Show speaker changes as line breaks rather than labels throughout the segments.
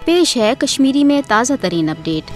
پیش ہے کشمیری میں تازہ ترین اپڈیٹ۔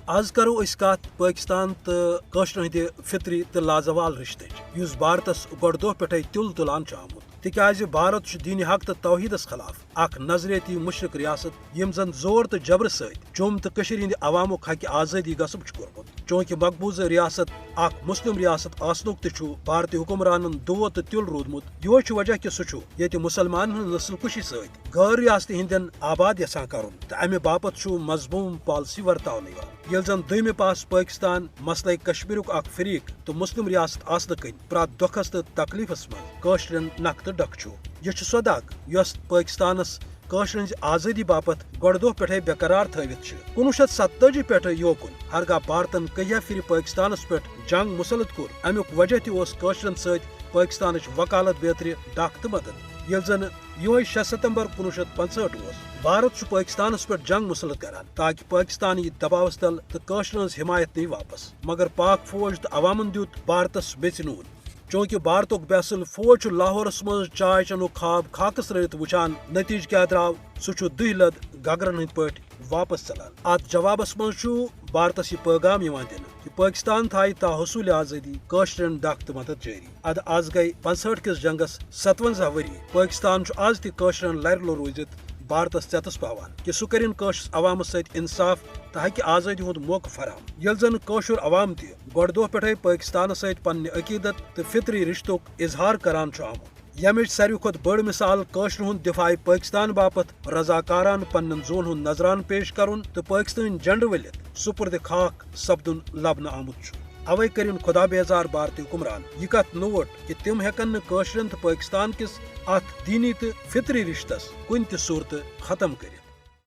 آز کرو اس کات پاکستان تو کشمیر ہندِ فطری تو لازوال رشتہ اس بھارتس گۄڈٕ دۄہ پٮ۪ٹھے تِل تُلان آمت تکیازِ بھارت دین حق تو توحیدس خلاف اخ نظریتی مشرق ریاست یم زن زور تو جبر ست جوم تو ہند عوامک حق آزادی غصب کورمت چونکہ مقبوضہ ریاست اخ مسلم ریاست آسنک تہ بھارتی حکمرانن دود تو تل رودمت یہ وجہ کہ سہ یہ مسلمان ہند نسل کشی ست غیر ریاستی ہندین آباد یژھان کرن تو امہ باپت مضموم پالسی ورتاؤن یل زن دویمہ پاس پاکستان مسئلہ کشمیرک اخ فریق تو مسلم ریاست آسنہ کن پرات دکھس تو تکلیفس من کاشرن نق تو ڈک یہ سو دگ یس پاکستانس کاشر ہز آزادی باپت گۄڈٕ دۄہ پٮ۪ٹھے برقرار تھوت 1947 پٮ۪ٹھ یوکن ہرگاہ بھارتن کہیا پھر پاکستانس پٮ۪ٹھ جنگ مسلط کور امیک وجہ تہ کاشرن ست پاکستانچ وکالت بیترِ ڈک تو مدد یل زن یہ 6 ستمبر 1965 بھارت پاکستانس پہ جنگ مسلط کران تاکہ پاکستان یہ دباوس تل تو کاشرن ہز حمایت نی واپس مگر پاک فوج تو عوامن دیت بھارتس بیچ نون چونکہ بھارتک بیسل فوج لاہورس مز چائے چنک خواب خاکس رلت وچان نتیجہ کیا درو سہ دہ لد گگرن ہند پہ واپس ژلان ات جوابس مز بھارتس یہ پیغام دن کہ پاکستان تھائی تا حصول آزادی کاشرن ڈک تو مدد جاری آز گئی 65 کس جنگس 57 وری پاکستان آز تہ کاشرن لر لو روزت بھارتس ژیتس پاوان کہ سہ کرن کاشر عوامس ست انصاف تو ہکہ آزادی ہند موقع فراہم یل زن کاشر عوام تہ گۄڈٕ دۄہ پٮ۪ٹھے پاکستان ست پنہ عقیدت تو فطری رشتک اظہار کران آمت یمچ ساروی کھت بڑ مثال کاشر ہند دفاع پاکستان باپت رضاکاران پنن زون ہند نظران پیش کرن تو پاکستان جنڈ ولت سپرد خاک سپدن لبنہ آمت اوے کرن خدا بیزار بھارتی حکمران یہ کت نوٹ کہ تم ہیکن کاشرن تو پاکستان کس ات دینی تو فطری رشتس کن تہ صورت ختم کرت۔